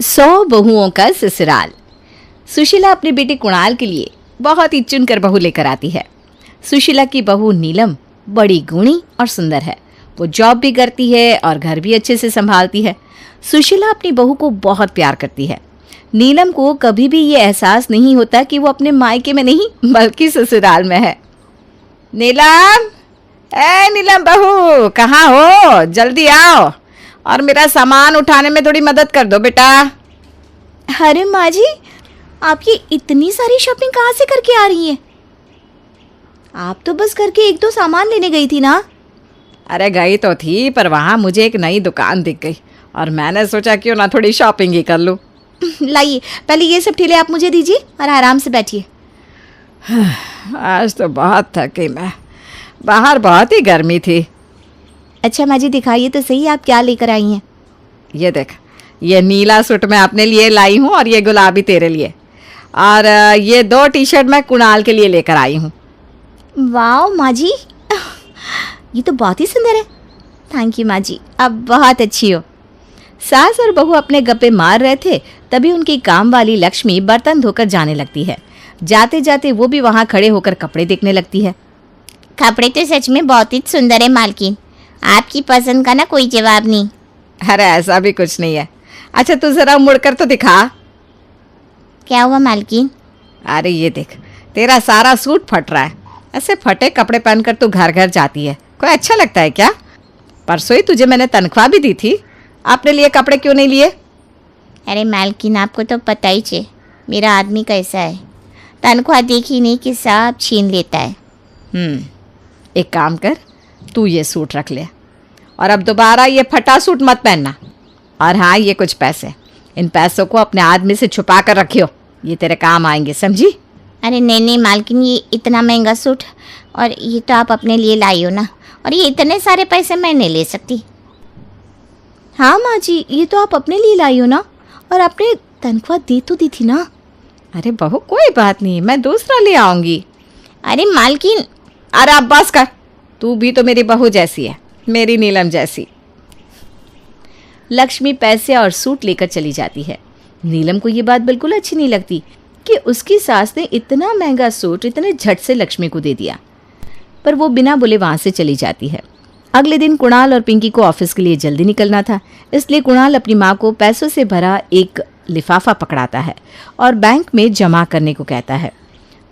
100 बहुओं का ससुराल। सुशीला अपनी बेटे कुणाल के लिए बहुत ही चुनकर बहू लेकर आती है। सुशीला की बहू नीलम बड़ी गुणी और सुंदर है। वो जॉब भी करती है और घर भी अच्छे से संभालती है। सुशीला अपनी बहू को बहुत प्यार करती है। नीलम को कभी भी ये एहसास नहीं होता कि वो अपने मायके में नहीं बल्कि ससुराल में है। नीलम, ए नीलम बहू, कहाँ हो? जल्दी आओ और मेरा सामान उठाने में थोड़ी मदद कर दो बेटा। अरे माँ जी, आप ये इतनी सारी शॉपिंग कहाँ से करके आ रही हैं? आप तो बस घर के 1-2 सामान लेने गई थी ना? अरे गई तो थी, पर वहाँ मुझे एक नई दुकान दिख गई और मैंने सोचा क्यों ना थोड़ी शॉपिंग ही कर लूँ। लाइए, पहले ये सब ठेले आप मुझे दीजिए और आराम से बैठिए। आज तो बहुत थकी मैं, बाहर बहुत ही गर्मी थी। अच्छा माँ जी, दिखाइए तो सही आप क्या लेकर आई हैं। ये देख, ये नीला सूट मैं अपने लिए लाई हूँ और ये गुलाबी तेरे लिए, और ये 2 टी-शर्ट मैं कुणाल के लिए लेकर आई हूँ। वाह माँ जी, ये तो बहुत ही सुंदर है। थैंक यू माँ जी, आप बहुत अच्छी हो। सास और बहू अपने गप्पे मार रहे थे, तभी उनकी काम वाली लक्ष्मी बर्तन धोकर जाने लगती है। जाते जाते वो भी वहाँ खड़े होकर कपड़े देखने लगती है। कपड़े तो सच में बहुत ही सुंदर है मालकिन, आपकी पसंद का ना कोई जवाब नहीं। अरे ऐसा भी कुछ नहीं है। अच्छा तू जरा मुड़कर तो दिखा। क्या हुआ मालकिन? अरे ये देख, तेरा सारा सूट फट रहा है। ऐसे फटे कपड़े पहनकर तू घर घर जाती है, कोई अच्छा लगता है क्या? परसों ही तुझे मैंने तनख्वाह भी दी थी, आपने लिए कपड़े क्यों नहीं लिए? अरे मालकिन, आपको तो पता ही है मेरा आदमी कैसा है, तनख्वाह देखी नहीं कि सब छीन लेता है। एक काम कर, तू ये सूट रख ले और अब दोबारा ये फटा सूट मत पहनना। और हाँ, ये कुछ पैसे, इन पैसों को अपने आदमी से छुपा कर रखियो, ये तेरे काम आएंगे, समझी? अरे नहीं मालकिन, ये इतना महंगा सूट और ये तो आप अपने लिए लाई हो ना, और ये इतने सारे पैसे मैं नहीं ले सकती। हाँ माँ जी, ये तो आप अपने लिए लाई हो ना, और आपने तनख्वाह दे तो दी थी ना। अरे बहू कोई बात नहीं, मैं दूसरा ले आऊँगी। अरे मालकिन, अरे अब बस कर, तू भी तो मेरी बहू जैसी है, मेरी नीलम जैसी। लक्ष्मी पैसे और सूट लेकर चली जाती है। नीलम को ये बात बिल्कुल अच्छी नहीं लगती कि उसकी सास ने इतना महंगा सूट इतने झट से लक्ष्मी को दे दिया, पर वो बिना बोले वहाँ से चली जाती है। अगले दिन कुणाल और पिंकी को ऑफिस के लिए जल्दी निकलना था, इसलिए कुणाल अपनी माँ को पैसों से भरा एक लिफाफा पकड़ाता है और बैंक में जमा करने को कहता है।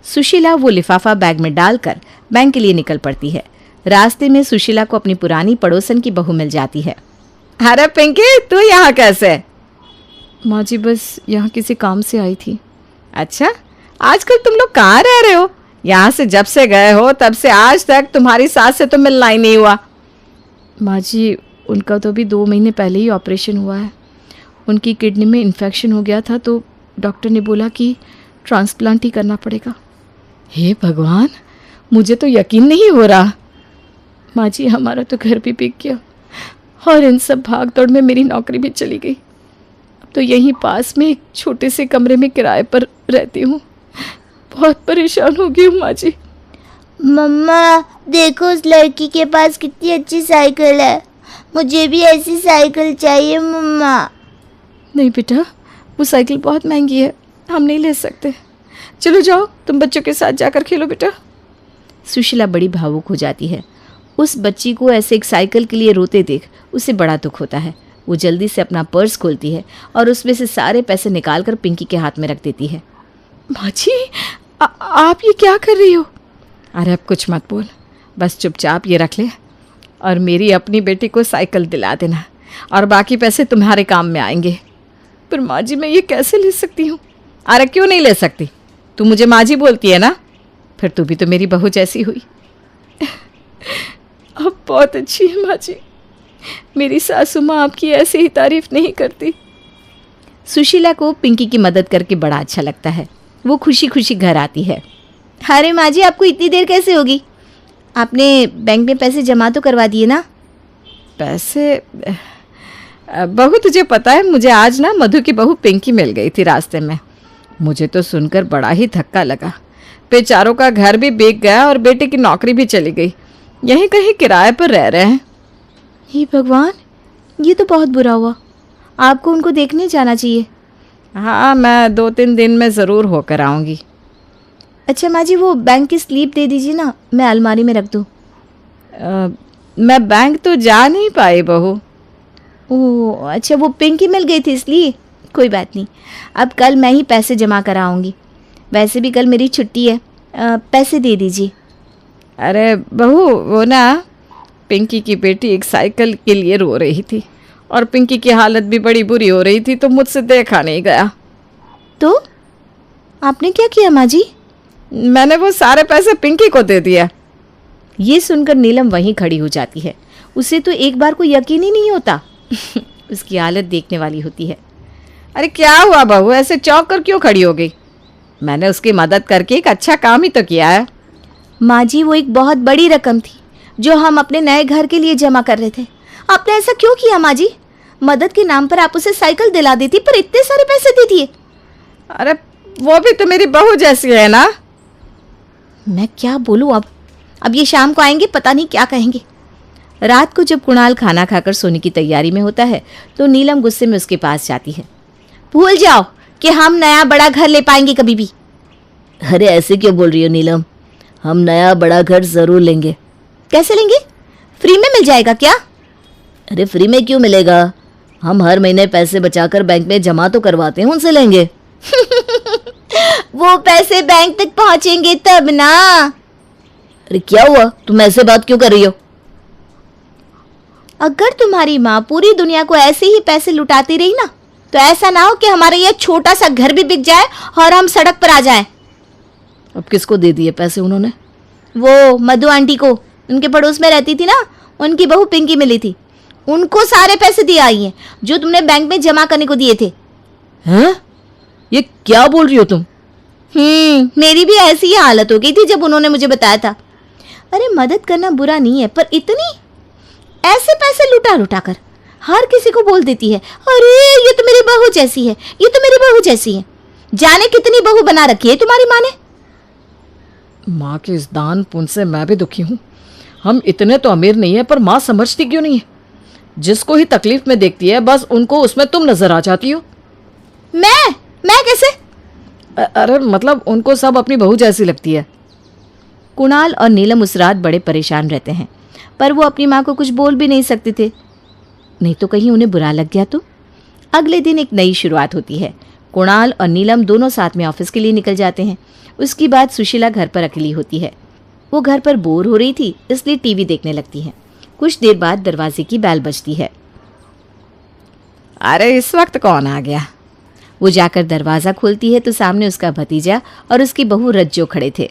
सुशीला वो लिफाफा बैग में डालकर बैंक के लिए निकल पड़ती है। रास्ते में सुशीला को अपनी पुरानी पड़ोसन की बहू मिल जाती है। अरे पिंकी, तू यहाँ कैसे? माँ जी, बस यहाँ किसी काम से आई थी। अच्छा, आजकल तुम लोग कहाँ रह रहे हो? यहाँ से जब से गए हो तब से आज तक तुम्हारी सास से तो मिलना ही नहीं हुआ। माँ जी, उनका तो अभी 2 महीने पहले ही ऑपरेशन हुआ है। उनकी किडनी में इन्फेक्शन हो गया था, तो डॉक्टर ने बोला कि ट्रांसप्लांट ही करना पड़ेगा। हे भगवान, मुझे तो यकीन नहीं हो रहा। माँ जी, हमारा तो घर भी बिक गया और इन सब भाग दौड़ में मेरी नौकरी भी चली गई। अब तो यहीं पास में एक छोटे से कमरे में किराए पर रहती हूँ। बहुत परेशान हो गई हूँ माँ जी। मम्मा देखो, उस लड़की के पास कितनी अच्छी साइकिल है, मुझे भी ऐसी साइकिल चाहिए मम्मा। नहीं बेटा, वो साइकिल बहुत महंगी है, हम नहीं ले सकते। चलो जाओ, तुम बच्चों के साथ जाकर खेलो बेटा। सुशीला बड़ी भावुक हो जाती है। उस बच्ची को ऐसे एक साइकिल के लिए रोते देख उसे बड़ा दुख होता है। वो जल्दी से अपना पर्स खोलती है और उसमें से सारे पैसे निकालकर पिंकी के हाथ में रख देती है। माँ जी, आप ये क्या कर रही हो? अरे अब कुछ मत बोल, बस चुपचाप ये रख ले और मेरी अपनी बेटी को साइकिल दिला देना, और बाकी पैसे तुम्हारे काम में आएंगे। पर माँ जी, मैं ये कैसे ले सकती हूँ? अरे क्यों नहीं ले सकती? तू मुझे माँ जी बोलती है ना, फिर तू भी तो मेरी बहू जैसी हुई। आप बहुत अच्छी है माँ जी, मेरी सासू माँ आपकी ऐसे ही तारीफ नहीं करती। सुशीला को पिंकी की मदद करके बड़ा अच्छा लगता है। वो खुशी खुशी घर आती है। अरे माँ जी, आपको इतनी देर कैसे होगी? आपने बैंक में पैसे जमा तो करवा दिए ना? पैसे? बहू तुझे पता है, मुझे आज ना मधु की बहू पिंकी मिल गई थी रास्ते में। मुझे तो सुनकर बड़ा ही धक्का लगा। बेचारों का घर भी बिक गया और बेटे की नौकरी भी चली गई, यहीं कहीं किराए पर रह रहे हैं। हे भगवान, ये तो बहुत बुरा हुआ। आपको उनको देखने जाना चाहिए। हाँ, मैं 2-3 दिन में ज़रूर होकर आऊँगी। अच्छा माँ जी, वो बैंक की स्लिप दे दीजिए ना, मैं अलमारी में रख दूँ। मैं बैंक तो जा नहीं पाई बहू। ओह अच्छा, वो पिंकी मिल गई थी इसलिए। कोई बात नहीं, अब कल मैं ही पैसे जमा कराऊंगी। वैसे भी कल मेरी छुट्टी है, पैसे दे दीजिए। अरे बहू, वो ना पिंकी की बेटी एक साइकिल के लिए रो रही थी और पिंकी की हालत भी बड़ी बुरी हो रही थी, तो मुझसे देखा नहीं गया। तो आपने क्या किया माँ जी? मैंने वो सारे पैसे पिंकी को दे दिया। ये सुनकर नीलम वहीं खड़ी हो जाती है। उसे तो एक बार को यकीन ही नहीं होता। उसकी हालत देखने वाली होती है। अरे क्या हुआ बहू, ऐसे चौंक कर क्यों खड़ी हो गई? मैंने उसकी मदद करके एक अच्छा काम ही तो किया है। माँ जी, वो एक बहुत बड़ी रकम थी जो हम अपने नए घर के लिए जमा कर रहे थे। आपने ऐसा क्यों किया माँ जी? मदद के नाम पर आप उसे साइकिल दिला देती, पर इतने सारे पैसे दे दिए। अरे वो भी तो मेरी बहू जैसी है ना। मैं क्या बोलूँ अब ये शाम को आएंगे, पता नहीं क्या कहेंगे। रात को जब कुणाल खाना खाकर सोने की तैयारी में होता है तो नीलम गुस्से में उसके पास जाती है। भूल जाओ कि हम नया बड़ा घर ले पाएंगे कभी भी। अरे ऐसे क्यों बोल रही हो नीलम? हम नया बड़ा घर ज़रूर लेंगे। कैसे लेंगे? फ्री में मिल जाएगा क्या? अरे फ्री में क्यों मिलेगा? हम हर महीने पैसे बचाकर बैंक में जमा तो करवाते हैं, उनसे लेंगे। वो पैसे बैंक तक पहुंचेंगे तब ना। अरे क्या हुआ, तुम ऐसे बात क्यों कर रही हो? अगर तुम्हारी माँ पूरी दुनिया को ऐसे ही पैसे लुटाती रही ना, तो ऐसा ना हो कि हमारा यह छोटा सा घर भी बिक जाए और हम सड़क पर आ जाएं। अब किसको दे दिए पैसे उन्होंने? वो मधु आंटी को, उनके पड़ोस में रहती थी ना, उनकी बहू पिंकी मिली थी, उनको सारे पैसे दिए आई हैं जो तुमने बैंक में जमा करने को दिए थे। हैं? ये क्या बोल रही हो तुम? मेरी भी ऐसी ही हालत हो गई थी जब उन्होंने मुझे बताया था। अरे मदद करना बुरा नहीं है, पर इतनी ऐसे पैसे लुटा लुटा कर हर किसी को बोल देती है, अरे ये तो मेरी बहू जैसी है, ये तो मेरी बहू जैसी है। जाने कितनी बहू बना रखी है तुम्हारी माँ ने। माँ के इस दान पुण्य से मैं भी दुखी हूँ। हम इतने तो अमीर नहीं है, पर माँ समझती क्यों नहीं है? जिसको ही तकलीफ में देखती है बस उनको उसमें तुम नजर आ जाती हो। मैं कैसे? अरे मतलब उनको सब अपनी बहू जैसी लगती है। कुणाल और नीलम उस रात बड़े परेशान रहते हैं, पर वो अपनी माँ को कुछ बोल भी नहीं सकते थे, नहीं तो कहीं उन्हें बुरा लग गया तो। अगले दिन एक नई शुरुआत होती है। कुणाल और नीलम दोनों साथ में ऑफिस के लिए निकल जाते हैं। उसकी बाद सुशीला घर पर अकेली होती है। वो घर पर बोर हो रही थी, इसलिए टीवी देखने लगती है। कुछ देर बाद दरवाजे की बेल बजती है। अरे इस वक्त कौन आ गया? वो जाकर दरवाज़ा खोलती है तो सामने उसका भतीजा और उसकी बहू रज्जो खड़े थे।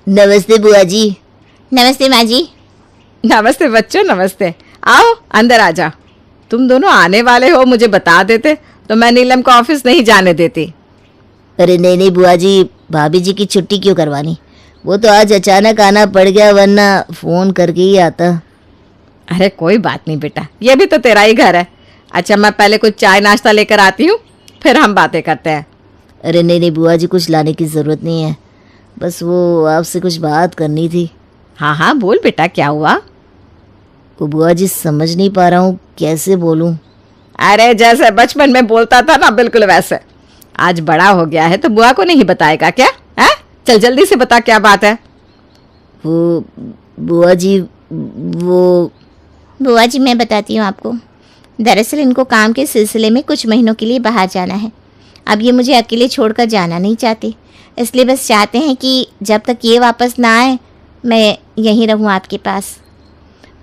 नमस्ते बुआ जी। नमस्ते माँ जी। नमस्ते बच्चों, नमस्ते। आओ अंदर आ जाओ। तुम दोनों आने वाले हो, मुझे बता देते तो मैं नीलम को ऑफिस नहीं जाने देती। अरे नहीं बुआ जी, भाभी जी की छुट्टी क्यों करवानी? वो तो आज अचानक आना पड़ गया, वरना फ़ोन करके ही आता। अरे कोई बात नहीं बेटा, ये भी तो तेरा ही घर है। अच्छा मैं पहले कुछ चाय नाश्ता लेकर आती हूँ, फिर हम बातें करते हैं। अरे नहीं बुआ जी, कुछ लाने की ज़रूरत नहीं है, बस वो आपसे कुछ बात करनी थी। हाँ हाँ बोल बेटा, क्या हुआ? वो बुआ जी समझ नहीं पा रहा हूँ, कैसे बोलूँ। अरे जैसे बचपन में बोलता था ना, बिल्कुल वैसे। आज बड़ा हो गया है तो बुआ को नहीं बताएगा क्या? है, चल जल्दी से बता क्या बात है। वो बुआ जी, वो बुआ जी मैं बताती हूँ आपको। दरअसल इनको काम के सिलसिले में कुछ महीनों के लिए बाहर जाना है। अब ये मुझे अकेले छोड़कर जाना नहीं चाहते, इसलिए बस चाहते हैं कि जब तक ये वापस ना आए मैं यहीं रहूँ आपके पास।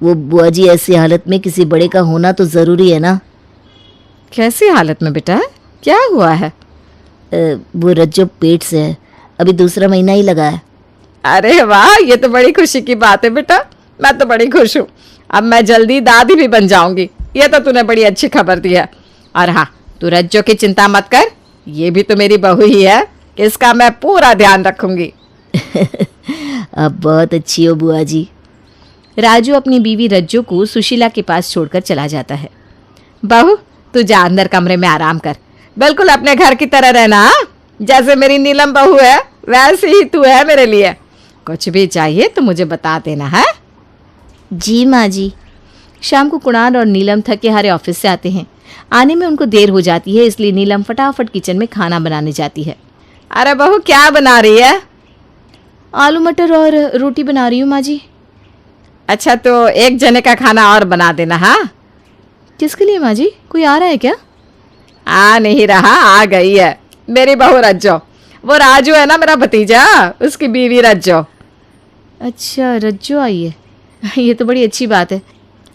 वो बुआ जी ऐसी हालत में किसी बड़े का होना तो ज़रूरी है ना। कैसी हालत में बेटा? क्या हुआ है? वो रज्जो पेट से है, अभी दूसरा महीना ही लगा है। अरे वाह, ये तो बड़ी खुशी की बात है बेटा। मैं तो बड़ी खुश हूँ, अब मैं जल्दी दादी भी बन जाऊंगी। ये तो तूने बड़ी अच्छी खबर दी है। और हाँ, तू रज्जो की चिंता मत कर, ये भी तो मेरी बहू ही है, इसका मैं पूरा ध्यान रखूंगी। आप बहुत अच्छी हो बुआ जी। राजू अपनी बीवी रज्जो को सुशीला के पास छोड़कर चला जाता है। बहू तू जा अंदर कमरे में आराम कर, बिल्कुल अपने घर की तरह रहना। हाँ? जैसे मेरी नीलम बहू है वैसे ही तू है मेरे लिए। कुछ भी चाहिए तो मुझे बता देना है। जी माँ जी। शाम को कुणाल और नीलम थके हारे ऑफिस से आते हैं। आने में उनको देर हो जाती है, इसलिए नीलम फटाफट किचन में खाना बनाने जाती है। अरे बहू क्या बना रही है? आलू मटर और रोटी बना रही हूँ माँ जी। अच्छा तो एक जने का खाना और बना देना। हाँ किसके लिए माँ जी? कोई आ रहा है क्या? आ नहीं रहा, आ गई है मेरी बहू रज्जो। वो राजू है ना मेरा भतीजा, उसकी बीवी रज्जो। अच्छा रज्जो आई है, ये तो बड़ी अच्छी बात है।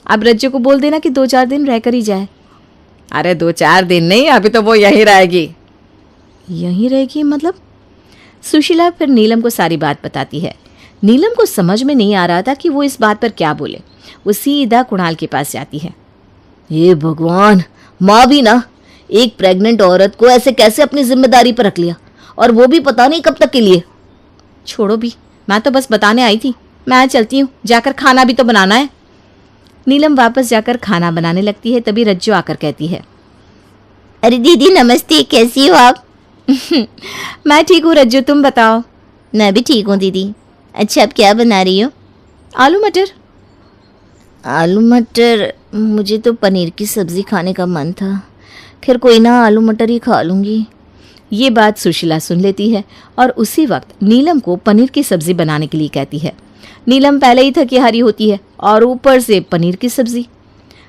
अब रज्जो को बोल देना कि 2-4 दिन रहकर ही जाए। अरे 2-4 दिन नहीं, अभी तो वो यहीं रहेगी। यहीं रहेगी मतलब? सुशीला फिर नीलम को सारी बात बताती है। नीलम को समझ में नहीं आ रहा था कि वो इस बात पर क्या बोले। वो सीधा कुणाल के पास जाती है। ये भगवान, माँ भी ना एक प्रेग्नेंट औरत को ऐसे कैसे अपनी जिम्मेदारी पर रख लिया, और वो भी पता नहीं कब तक के लिए। छोड़ो भी, मैं तो बस बताने आई थी। मैं चलती हूँ, जाकर खाना भी तो बनाना है। नीलम वापस जाकर खाना बनाने लगती है। तभी रज्जो आकर कहती है, अरे दीदी नमस्ते, कैसी हो आप? मैं ठीक हूँ रज्जो, तुम बताओ। मैं भी ठीक हूँ दीदी। अच्छा आप क्या बना रही हो? आलू मटर। आलू मटर? मुझे तो पनीर की सब्ज़ी खाने का मन था। खैर कोई ना, आलू मटर ही खा लूँगी। ये बात सुशीला सुन लेती है और उसी वक्त नीलम को पनीर की सब्जी बनाने के लिए कहती है। नीलम पहले ही थकी हारी होती है और ऊपर से पनीर की सब्जी।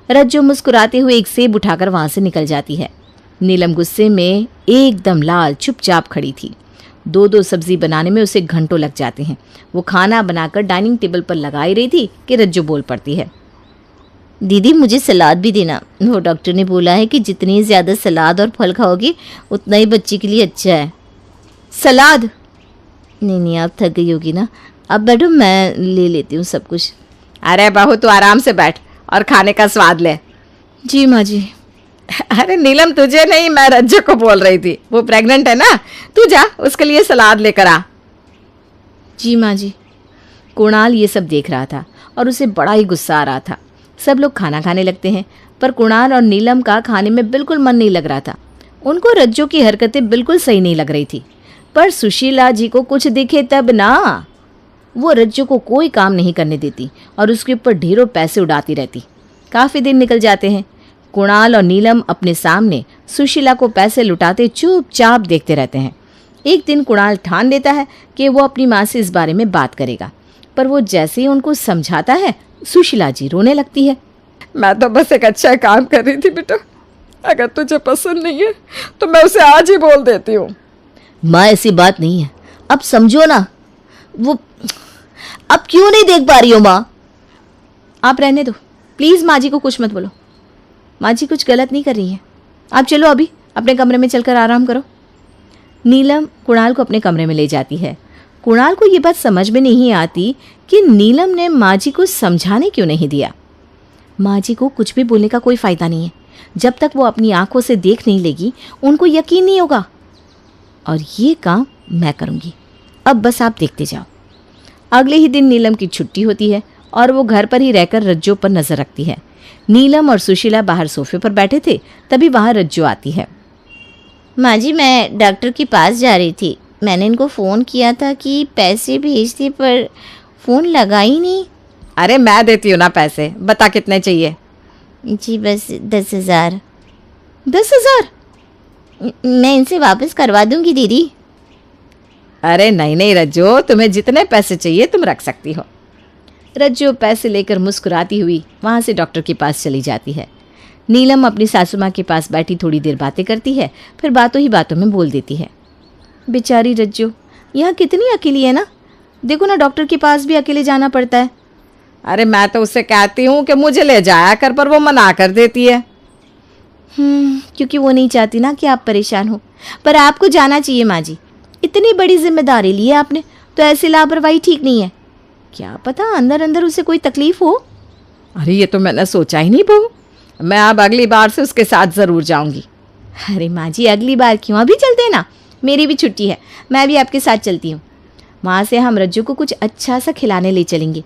रज्जो मुस्कुराते हुए एक सेब उठाकर वहां से निकल जाती है। नीलम गुस्से में एकदम लाल चुपचाप खड़ी थी। 2-2 सब्जी बनाने में उसे घंटों लग जाते हैं। वो खाना बनाकर डाइनिंग टेबल पर लगाई रही थी कि रज्जो बोल पड़ती है, दीदी मुझे सलाद भी देना। वो डॉक्टर ने बोला है कि जितनी ज़्यादा सलाद और फल खाओगी उतना ही बच्चे के लिए अच्छा है। सलाद? नहीं आप थक गई होगी ना, अब बैठो मैं ले लेती हूँ सब कुछ। अरे बहू तू आराम से बैठ और खाने का स्वाद ले। जी माँ जी। अरे नीलम तुझे नहीं, मैं रज्जो को बोल रही थी। वो प्रेग्नेंट है ना, तू जा उसके लिए सलाद लेकर आ। जी माँ जी। कुणाल ये सब देख रहा था और उसे बड़ा ही गुस्सा आ रहा था। सब लोग खाना खाने लगते हैं पर कुणाल और नीलम का खाने में बिल्कुल मन नहीं लग रहा था। उनको रज्जो की हरकतें बिल्कुल सही नहीं लग रही थी। पर सुशीला जी को कुछ दिखे तब ना। वो रज्जो को कोई काम नहीं करने देती और उसके ऊपर ढेरों पैसे उड़ाती रहती। काफ़ी दिन निकल जाते हैं। कुणाल और नीलम अपने सामने सुशीला को पैसे लुटाते चुपचाप देखते रहते हैं। एक दिन कुणाल ठान लेता है कि वो अपनी माँ से इस बारे में बात करेगा, पर वो जैसे ही उनको समझाता है सुशीला जी रोने लगती है। मैं तो बस एक अच्छा काम कर रही थी बेटा, अगर तुझे पसंद नहीं है तो मैं उसे आज ही बोल देती हूँ। माँ ऐसी बात नहीं है, अब समझो ना। वो अब क्यों नहीं देख पा रही हो माँ? आप रहने दो प्लीज़, माँ जी को कुछ मत बोलो। माँ जी कुछ गलत नहीं कर रही है। आप चलो अभी अपने कमरे में चलकर आराम करो। नीलम कुणाल को अपने कमरे में ले जाती है। कुणाल को ये बात समझ में नहीं आती कि नीलम ने माँ जी को समझाने क्यों नहीं दिया। माँ जी को कुछ भी बोलने का कोई फ़ायदा नहीं है। जब तक वो अपनी आंखों से देख नहीं लेगी उनको यकीन नहीं होगा, और ये काम मैं करूँगी। अब बस आप देखते जाओ। अगले ही दिन नीलम की छुट्टी होती है और वो घर पर ही रहकर रज्जो पर नज़र रखती है। नीलम और सुशीला बाहर सोफे पर बैठे थे, तभी वहाँ रज्जो आती है। माँ जी मैं डॉक्टर के पास जा रही थी। मैंने इनको फ़ोन किया था कि पैसे भेज दी, पर फ़ोन लगा ही नहीं। अरे मैं देती हूँ ना पैसे, बता कितने चाहिए? जी बस 10,000। 10,000? मैं इनसे वापस करवा दूंगी दीदी। अरे नहीं नहीं रज्जो, तुम्हें जितने पैसे चाहिए तुम रख सकती हो। रज्जो पैसे लेकर मुस्कुराती हुई वहाँ से डॉक्टर के पास चली जाती है। नीलम अपनी सासू माँ के पास बैठी थोड़ी देर बातें करती है, फिर बातों ही बातों में बोल देती है, बेचारी रज्जो यहाँ कितनी अकेली है ना। देखो ना डॉक्टर के पास भी अकेले जाना पड़ता है। अरे मैं तो उससे कहती हूँ कि मुझे ले जाया कर, पर वो मना कर देती है। क्योंकि वो नहीं चाहती ना कि आप परेशान हो। पर आपको जाना चाहिए माँ जी, इतनी बड़ी जिम्मेदारी ली है आपने, तो ऐसी लापरवाही ठीक नहीं है। क्या पता अंदर अंदर उसे कोई तकलीफ हो। अरे ये तो मैंने सोचा ही नहीं बहू, मैं अब अगली बार से उसके साथ ज़रूर जाऊंगी। अरे माँ जी अगली बार क्यों, अभी चलते हैं ना, मेरी भी छुट्टी है, मैं भी आपके साथ चलती हूँ। वहाँ से हम रज्जू को कुछ अच्छा सा खिलाने ले चलेंगे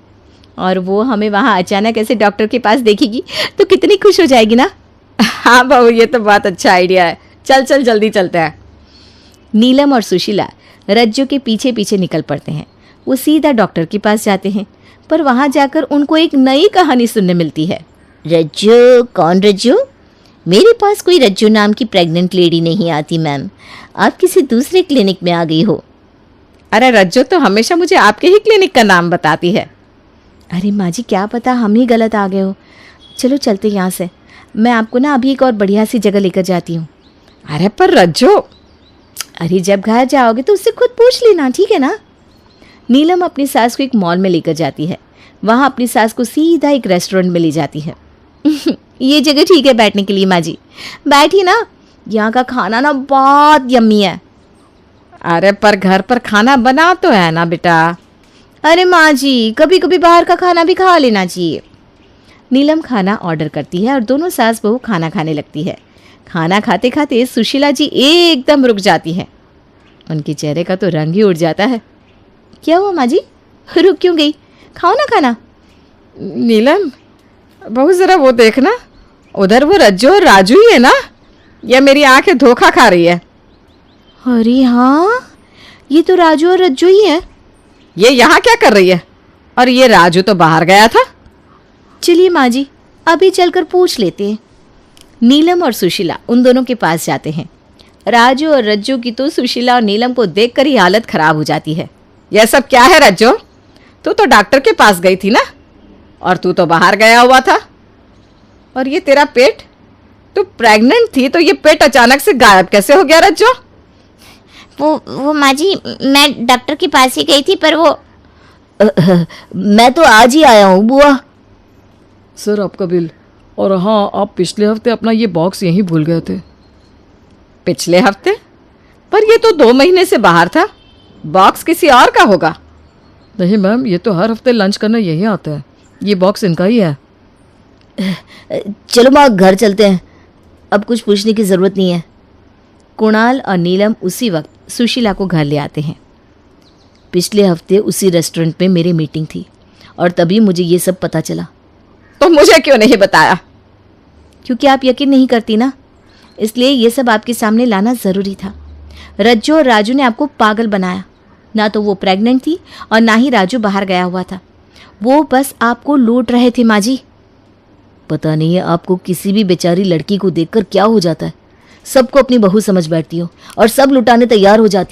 और वो हमें वहाँ अचानक ऐसे डॉक्टर के पास देखेगी तो कितनी खुश हो जाएगी ना। हाँ बहू ये तो बहुत अच्छा आइडिया है, चल चल जल्दी चलते हैं। नीलम और सुशीला रज्जू के पीछे पीछे निकल पड़ते हैं। वो सीधा डॉक्टर के पास जाते हैं, पर वहाँ जाकर उनको एक नई कहानी सुनने मिलती है। रज्जू? कौन रज्जू? मेरे पास कोई रज्जू नाम की प्रेग्नेंट लेडी नहीं आती मैम, आप किसी दूसरे क्लिनिक में आ गई हो। अरे रज्जो तो हमेशा मुझे आपके ही क्लिनिक का नाम बताती है। अरे माँ जी क्या पता हम ही गलत आ गए हो। चलो चलते यहाँ से, मैं आपको ना अभी एक और बढ़िया सी जगह लेकर जाती हूँ। अरे पर रज्जो, अरे जब घर जाओगे तो उससे खुद पूछ लेना, ठीक है ना। नीलम अपनी सास को एक मॉल में लेकर जाती है। वहाँ अपनी सास को सीधा एक रेस्टोरेंट में ले जाती है। ये जगह ठीक है बैठने के लिए माँ जी, बैठी ना, यहाँ का खाना ना बहुत यम्मी है। अरे पर घर पर खाना बना तो है ना बेटा। अरे माँ जी कभी कभी बाहर का खाना भी खा लेना चाहिए। नीलम खाना ऑर्डर करती है और दोनों सास बहू खाना खाने लगती है। खाना खाते खाते सुशीला जी एकदम रुक जाती हैं। उनके चेहरे का तो रंग ही उड़ जाता है। क्या हुआ माँ जी, रुक क्यों गई? खाओ ना खाना। नीलम बहू जरा वो देखना, उधर वो रज्जो और राजू ही है ना, या मेरी आंखें धोखा खा रही है? अरे हाँ, ये तो राजू और रज्जू ही है। ये यहाँ क्या कर रही है? और ये राजू तो बाहर गया था। चलिए माँ जी अभी चलकर पूछ लेते हैं। नीलम और सुशीला उन दोनों के पास जाते हैं। राजू और रज्जू की तो सुशीला और नीलम को देखकर ही हालत खराब हो जाती है। यह सब क्या है रज्जो? तू तो डॉक्टर के पास गई थी ना, और तू तो बाहर गया हुआ था। और ये तेरा पेट, तू प्रेग्नेंट थी तो ये पेट अचानक से गायब कैसे हो गया रज्जो? वो माँ जी, मैं डॉक्टर के पास ही गई थी, पर वो मैं तो आज ही आया हूँ बुआ। सर आपका बिल। और हाँ, आप पिछले हफ्ते अपना ये बॉक्स यहीं भूल गए थे। पिछले हफ्ते? पर ये तो 2 महीने से बाहर था, बॉक्स किसी और का होगा। नहीं मैम, ये तो हर हफ्ते लंच करने यहीं आता है, ये बॉक्स इनका ही है। चलो माँ घर चलते हैं, अब कुछ पूछने की ज़रूरत नहीं है। कुणाल और नीलम उसी वक्त सुशीला को घर ले आते हैं। पिछले हफ्ते उसी रेस्टोरेंट में मेरी मीटिंग थी और तभी मुझे ये सब पता चला। तो मुझे क्यों नहीं बताया? क्योंकि आप यकीन नहीं करती ना, इसलिए ये सब आपके सामने लाना ज़रूरी था। रज्जू और राजू ने आपको पागल बनाया। ना तो वो प्रेग्नेंट थी और ना ही राजू बाहर गया हुआ था। वो बस आपको लूट रहे थे माँ जी। पता नहीं है आपको किसी भी बेचारी लड़की को देखकर क्या हो जाता है। सबको अपनी बहू समझ बैठती हो और सब लुटाने तैयार हो जाती हो।